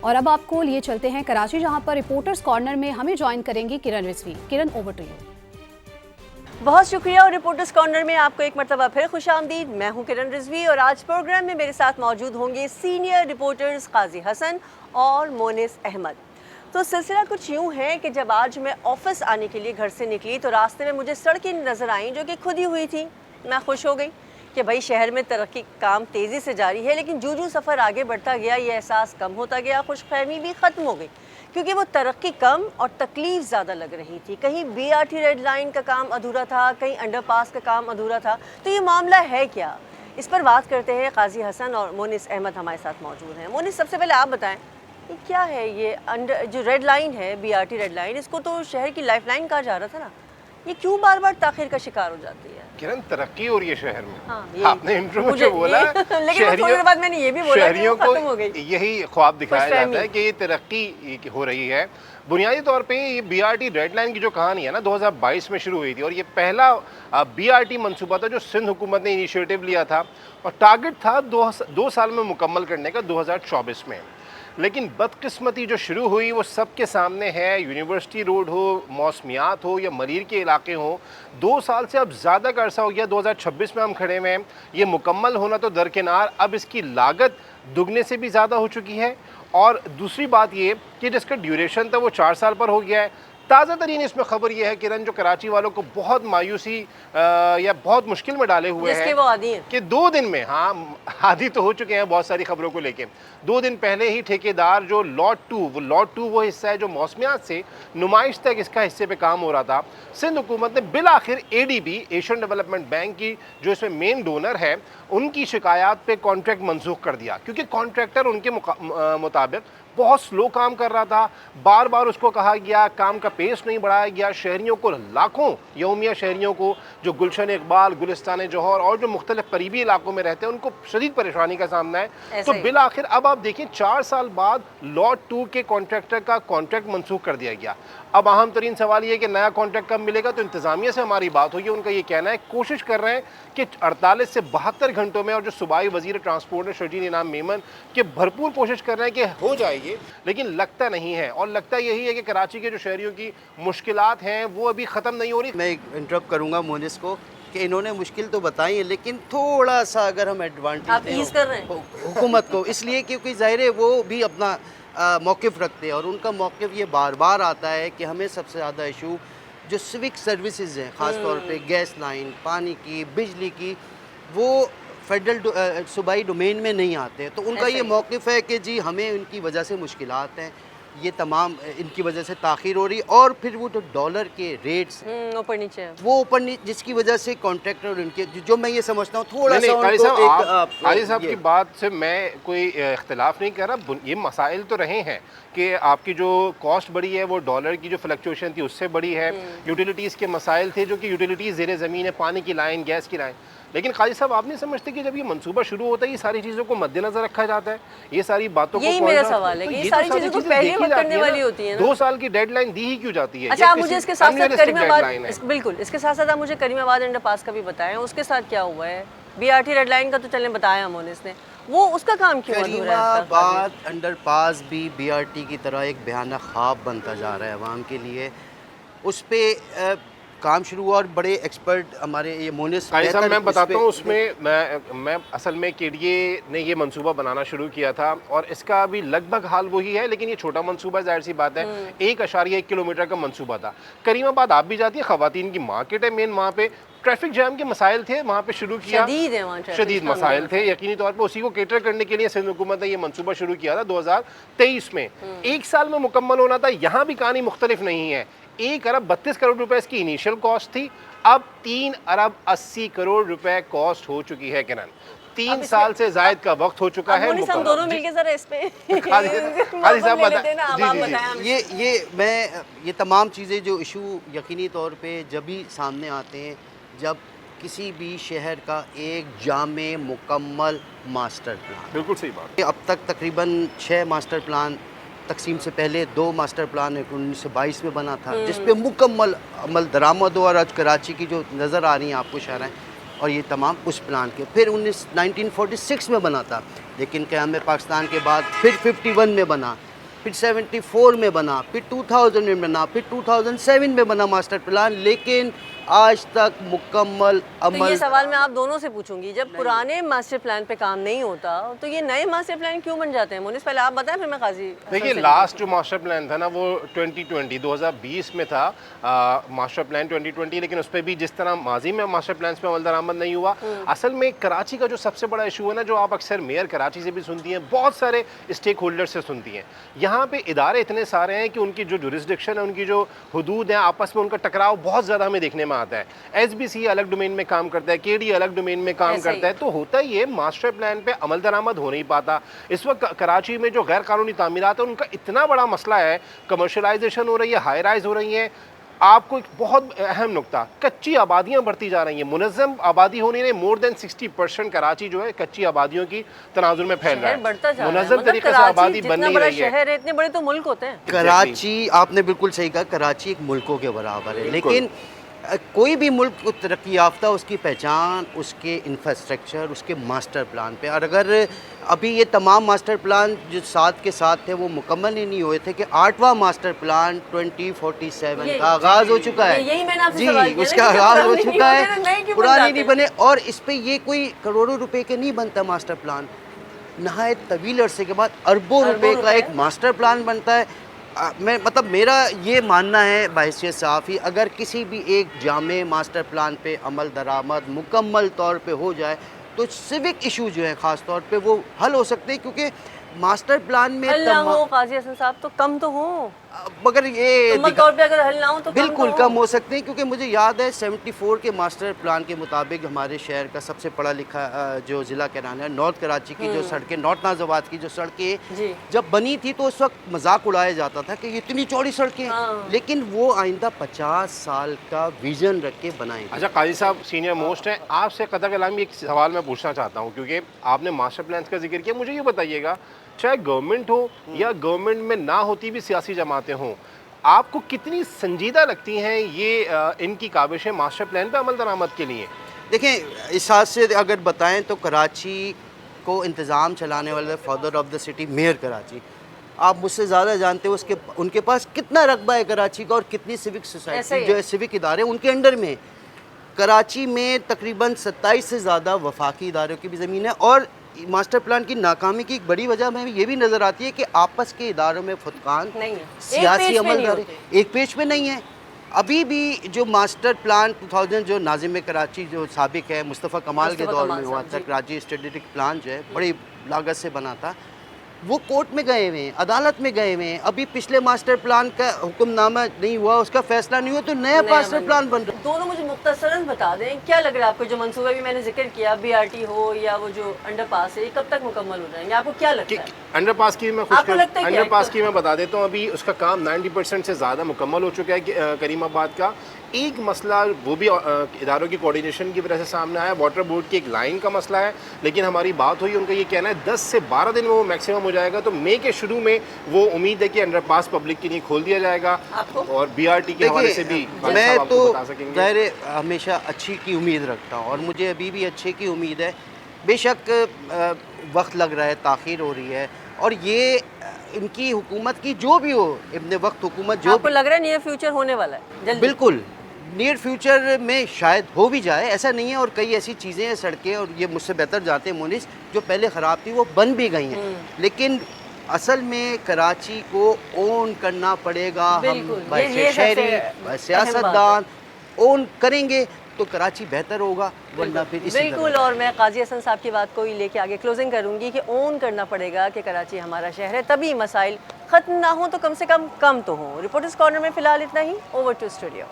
और अब आपको लिए चलते हैं कराची, जहां पर रिपोर्टर्स कॉर्नर में हमें ज्वाइन करेंगी किरण रिजवी। किरण, ओवर टू यू। बहुत शुक्रिया। और रिपोर्टर्स कॉर्नर में आपको एक मरतबा फिर खुशामदीद। मैं हूं किरण रिजवी और आज प्रोग्राम में मेरे साथ मौजूद होंगे सीनियर रिपोर्टर्स काजी हसन और मोनिस अहमद। तो सिलसिला कुछ यूँ है कि जब आज मैं ऑफिस आने के लिए घर से निकली तो रास्ते में मुझे सड़कें नज़र आईं जो कि खुदी हुई थी। मैं खुश हो गई कि भाई शहर में तरक्की काम तेज़ी से जारी है, लेकिन जूं जूं सफ़र आगे बढ़ता गया ये एहसास कम होता गया, खुशफहमी भी ख़त्म हो गई, क्योंकि वो तरक्की कम और तकलीफ ज़्यादा लग रही थी। कहीं BRT रेड लाइन का काम अधूरा था, कहीं अंडरपास का काम अधूरा था। तो ये मामला है क्या, इस पर बात करते हैं। काजी हसन और मोनिस अहमद हमारे साथ मौजूद हैं। मोनिस, सबसे पहले आप बताएं ये क्या है, ये जो रेड लाइन है, BRT रेड लाइन, इसको तो शहर की लाइफ लाइन कहा जा रहा था ना, ये क्यों बार बार ताखिर का शिकार हो जाती है? किरण, तरक्की हो रही है शहर में। हाँ, आपने इंट्रो में जो बोला लेकिन थोड़ी बाद मैंने ये भी बोला शहरियों को यही ख्वाब दिखाया जाता है कि ये तरक्की हो रही है। बुनियादी तौर पे ये BRT रेड लाइन की जो कहानी है ना 2022 में शुरू हुई थी और ये पहला BRT मंसूबा था जो सिंध हुकूमत ने इनिशिएटिव लिया था और टारगेट था 2 साल में मुकम्मल करने का 2024 में। लेकिन बदकिस्मती जो शुरू हुई वो सबके सामने है। यूनिवर्सिटी रोड हो, मौसमियात हो या मरीर के इलाके हो, 2 साल से अब ज़्यादा का अरसा हो गया। 2026 में हम खड़े हुए हैं। ये मुकम्मल होना तो दरकिनार, अब इसकी लागत दुगने से भी ज़्यादा हो चुकी है। और दूसरी बात ये कि जिसका ड्यूरेशन था वो 4 साल पर हो गया है। ताज़ा तरीन इसमें खबर यह है किरण, जो कराची वालों को बहुत मायूसी या बहुत मुश्किल में डाले हुए हैं वो आदी है कि 2 दिन में, हाँ आदी तो हो चुके हैं बहुत सारी खबरों को लेके, 2 दिन पहले ही ठेकेदार जो लॉट 2 वो हिस्सा है जो मौसमियात से नुमाइश तक इसका हिस्से पे काम हो रहा था, सिंध हुकूमत ने बिलाखिर ADB एशियन डेवलपमेंट बैंक की जो इसमें मेन डोनर है उनकी शिकायत पे कॉन्ट्रैक्ट मनसूख कर दिया, क्योंकि कॉन्ट्रैक्टर उनके मुताबिक बहुत स्लो काम कर रहा था। बार बार उसको कहा गया, काम का पेस नहीं बढ़ाया गया। शहरियों को, लाखों यौमिया शहरियों को जो गुलशन इकबाल, गुलिस्तान जौहर और जो मुख्तलिफ करीबी इलाकों में रहते हैं उनको शदीद परेशानी का सामना है। तो बिल आखिर अब आप देखें 4 साल बाद लॉट 2 के कॉन्ट्रैक्टर का कॉन्ट्रैक्ट मनसूख कर दिया गया। अब अहम तरीन सवाल ये है कि नया कॉन्ट्रैक्ट कब मिलेगा। तो इंतजामिया से हमारी बात हुई है, उनका ये कहना है कोशिश कर रहे हैं कि 48 से 72 घंटों में, और जो सूबाई वजीर ट्रांसपोर्ट है शर्जील इनाम मेमन के भरपूर कोशिश कर रहे हैं कि हो जाएगी, लेकिन लगता नहीं है। और लगता यही है कि कराची के जो शहरियों की मुश्किलात हैं वो अभी ख़त्म नहीं हो रही। मैं इंटरप्ट करूँगा मोनिस को कि इन्होंने मुश्किल तो बताई है, लेकिन थोड़ा सा अगर हम एडवांटेज ईज़ कर रहे हैं हुकूमत को, इसलिए क्योंकि ज़ाहिर है वो भी अपना मौक़िफ़ रखते हैं और उनका मौक़िफ़ ये बार बार आता है कि हमें सबसे ज़्यादा इशू जो सिविक सर्विसेज हैं, ख़ास तौर पे गैस लाइन, पानी की, बिजली की, वो फेडरल सूबाई डोमेन में नहीं आते। तो उनका ये मौक़िफ़ है कि जी हमें उनकी वजह से मुश्किलात हैं, ये तमाम इनकी वजह से ताख़ीर हो रही। और फिर वो जो डॉलर के रेट्स ऊपर नीचे, वो ऊपर नीचे, जिसकी वजह से कॉन्ट्रैक्टर उनके जो मैं ये समझता हूँ थोड़ा सा काजी साहब की बात से मैं कोई इख्तिलाफ नहीं कर रहा। ये मसाइल तो रहे हैं कि आपकी जो कॉस्ट बढ़ी है वो डॉलर की जो फ्लक्चुएशन थी उससे बढ़ी है। यूटिलिटीज़ के मसाइल थे जो कि यूटिलिटीज़ ज़ेरे ज़मीन है, पानी की लाइन, गैस की लाइन। लेकिन काजी साहब आप नहीं समझते कि जब ये मंसूबा शुरू होता है ये सारी चीज़ों को मद्देनजर रखा जाता है, ये सारी बातों को, यही मेरा सवाल है कि ये सारी चीज़ें तो पहले वक्त करने वाली होती है ना। 2 साल की डेडलाइन दी ही क्यों जाती है? अच्छा, आप मुझे इसके साथ साथ करीमाबाद, बिल्कुल इसके साथ साथ आप मुझे करीमाबाद अंडरपास का भी बताएं, उसके साथ क्या हुआ है? BRT रेड लाइन का तो चलने बताया मोनिस ने, वो उसका काम क्यों अधूरा है? करीमाबाद अंडरपास भी BRT की तरह एक भयानक ख्वाब बनता जा रहा है अवाम के लिए। उस पर काम शुरू हुआ और बड़े एक्सपर्ट हमारे ये मोनिस साहब, मैं बताता हूँ उसमें मैं असल में KDA ने ये मंसूबा बनाना शुरू किया था और इसका अभी लगभग हाल वही है, लेकिन ये छोटा मंसूबा, जाहिर सी बात है 1.1 किलोमीटर का मंसूबा था। करीमाबाद आप भी जाती है, ख़वातीन की मार्केट है मेन, वहाँ पे ट्रैफिक जैम के मसाइल थे, वहाँ पे शुरू किया, शदीद मसाइल थे यकीनी तौर पे। उसी को केटर करने के लिए सिंध हुकूमत ने ये मंसूबा शुरू किया था 2023 में। 1 साल में मुकम्मल होना था। यहाँ भी कहानी मुख्तलिफ नहीं है। 1 अरब 32 करोड़ रुपए इसकी इनिशियल कॉस्ट थी, अब 3 अरब 80 करोड़ रुपए कॉस्ट हो चुकी है किरण। 3 साल से जायद का वक्त हो चुका है। हम दोनों मिलके जरा इस पे ये तमाम चीज़ें जो इशू यकीनी तौर पे जब भी सामने आते हैं जब किसी भी शहर का एक जामे मुकम्मल मास्टर प्लान, बिल्कुल सही बात। अब तक तकरीबन 6 मास्टर प्लान, तकसीम से पहले 2 मास्टर प्लान 1922 में बना था जिस पे मुकम्मल अमल दरामद हो, और आज कराची की जो नज़र आ रही हैं आपको शहरें और ये तमाम उस प्लान के। फिर 1946 में बना था, लेकिन क़याम पाकिस्तान के बाद फिर 51 में बना, फिर 74 में बना, फिर 2000 में बना, फिर 2007 में बना मास्टर प्लान, लेकिन आज तक मुकम्मल तो अमल। ये सवाल मैं आप दोनों से पूछूंगी, जब पुराने मास्टर प्लान पे काम नहीं होता तो ये नए मास्टर प्लान क्यों बन जाते हैं? मोनिस पहले आप बताएं, फिर मैं काजी। देखिए, लास्ट जो मास्टर प्लान था ना वो 2020 में था, मास्टर प्लान 2020, लेकिन उस पर भी जिस तरह माजी में मास्टर प्लान पे अमल दरामद नहीं हुआ। असल में कराची का जो सबसे बड़ा इशू है ना, जो आप अक्सर मेयर कराची से भी सुनती हैं, बहुत सारे स्टेक होल्डर से सुनती हैं, यहाँ पे इदारे इतने सारे हैं कि उनकी जो जुरिस्डिक्शन है, उनकी जो हदूद हैं, आपस में उनका टकराव बहुत ज़्यादा हमें देखने में आता है। SBC अलग डोमेन में काम करता है, KD अलग डोमेन में काम करता है, तो होता ही है मास्टर प्लान पे अमल दरामद हो नहीं पाता। इस वक्त कराची में जो गैर कानूनी तामीरात है उनका इतना बड़ा मसला है, कमर्शलाइजेशन हो रही है, हाई राइज हो रही हैं। आपको एक बहुत अहम नुकता, कच्ची आबादियाँ बढ़ती जा रही हैं, मुनज़्ज़म आबादी होने ने मोर देन 60% कराची जो है कच्ची आबादियों की तनाजुर में फैल रहा है, मुनज़्ज़म तरीके से आबादी बन नहीं रही है। शहर है, इतने बड़े तो मुल्क होते हैं। कराची, आपने बिल्कुल सही कहा, कराची एक मुल्कों के बराबर है, लेकिन कोई भी मुल्क तरक्की याफ्ता, उसकी पहचान उसके इंफ्रास्ट्रक्चर, उसके मास्टर प्लान पे। और अगर अभी ये तमाम मास्टर प्लान जो साथ के साथ थे वो मुकम्मल ही नहीं हुए थे कि 8वां मास्टर प्लान 2047 का आगाज़ हो चुका है। यही मैंने आपसे जी, सवाल किया उसका ना कि आगाज़ हो पुराने चुका नहीं होते, नए है, क्यों बन पुराने जाते नहीं हैं? बने, और इस पे ये कोई करोड़ों रुपए के नहीं बनता मास्टर प्लान। नहायत तवील अरसे के बाद अरबों रुपए का एक मास्टर प्लान बनता है। मैं मतलब मेरा ये मानना है बहैसियत सहाफ़ी, अगर किसी भी एक जामे मास्टर प्लान पे अमल दरामद मुकम्मल तौर पे हो जाए तो सिविक इशू जो है ख़ास तौर पे वो हल हो सकते हैं, क्योंकि मास्टर प्लान में हल ना हो काजी हसन साहब तो कम तो हो, मगर ये मुकम्मल तौर पे अगर हल ना हो तो बिल्कुल कम कम हो सकते हैं, क्योंकि मुझे याद है 74 के मास्टर प्लान के मुताबिक हमारे शहर का सबसे पढ़ा लिखा जो ज़िला कराना है, नॉर्थ कराची की जो सड़कें, नॉर्थ नाज़ाबाद की जो सड़कें जी। जब बनी थी तो उस वक्त मजाक उड़ाया जाता था कि ये इतनी चौड़ी सड़कें, लेकिन वो आइंदा 50 साल का विजन रख के बनाएंगे। अच्छा, काजी साहब सीनियर मोस्ट हैं, आपसे कतई कलामी एक सवाल मैं पूछना चाहता हूँ, क्योंकि आपने मास्टर प्लान का जिक्र किया। मुझे ये बताइएगा, चाहे गवर्नमेंट हो या गवर्नमेंट में ना होती भी सियासी जमातें हों, आपको कितनी संजीदा लगती हैं ये इनकी काविशें मास्टर प्लान पे अमल दरामद के लिए? देखें, इस हाथ से अगर बताएं तो कराची को इंतज़ाम चलाने वाले father of the city mayor Karachi, आप मुझसे ज़्यादा जानते हो उसके उनके पास कितना रकबा है कराची का और कितनी सिविक सोसाइटी जो है, सिविक इदारे उनके अंडर में। कराची में तकरीबन 27 से ज़्यादा वफाकी इदारों की भी ज़मीन है, और मास्टर प्लान की नाकामी की एक बड़ी वजह में ये भी नज़र आती है कि आपस के इदारों में फुतकान नहीं है, सियासी अमलदारी एक पेज पे नहीं है। अभी भी जो मास्टर प्लान 2000 जो नाज़िम कराची जो साबिक है मुस्तफ़ा कमाल के दौर में हुआ था, कराची स्ट्रेटेजिक प्लान जो है बड़ी लागत से बना था, वो कोर्ट में गए हुए हैं, अदालत में गए हुए हैं। अभी पिछले मास्टर प्लान का हुक्मनामा नहीं हुआ, उसका फैसला नहीं हुआ, तो नया मास्टर प्लान बन रहा है। दोनों मुझे मुख्तसरन बता दें, क्या लग रहा है आपको, जो मंसूबा भी मैंने जिक्र किया, BRT हो या वो जो अंडरपास है, ये कब तक मुकम्मल हो जाएंगे? आपको क्या लगता है? अंडरपास की मैं आपको लगता है क्या? अंडरपास की मैं बता देता हूँ, अभी उसका काम 90% से ज़्यादा मुकम्मल हो चुका है करीमाबाद का। एक मसला वो भी इदारों की कोऑर्डिनेशन की वजह से सामने आया, वाटर बोर्ड की एक लाइन का मसला है, लेकिन हमारी बात हुई, उनका ये कहना है 10 से 12 दिन में वो मैक्सिमम हो जाएगा। तो मई के शुरू में वो उम्मीद है कि अंडरपास पब्लिक के लिए खोल दिया जाएगा, और BRT के हवाले से भी मैं तो बता सकेंगे। ज़ाहिर हमेशा अच्छी की उम्मीद रखता हूँ, और मुझे अभी भी अच्छे की उम्मीद है। बेशक वक्त लग रहा है, ताख़ीर हो रही है, और ये इनकी हुकूमत की जो भी हो, इब्ने वक्त हुकूमत जो आपको लग रहा है नियर फ्यूचर होने वाला है जल्दी? बिल्कुल नियर फ्यूचर में शायद हो भी जाए, ऐसा नहीं है। और कई ऐसी चीज़ें हैं, सड़कें, और ये मुझसे बेहतर जानते हैं मोनिस, जो पहले ख़राब थी वो बन भी गई हैं, लेकिन असल में कराची को ओन करना पड़ेगा। हम शहरी सियासतदान ओन करेंगे तो कराची बेहतर होगा, वरना फिर इसी बिल्कुल। और मैं काजी हसन साहब की बात को ही लेके आगे क्लोजिंग करूंगी कि ओन करना पड़ेगा कि कराची हमारा शहर है, तभी मसाइल ख़त्म ना हो तो कम से कम तो हो। रिपोर्टर्स कॉर्नर में फ़िलहाल इतना ही। Over to studio.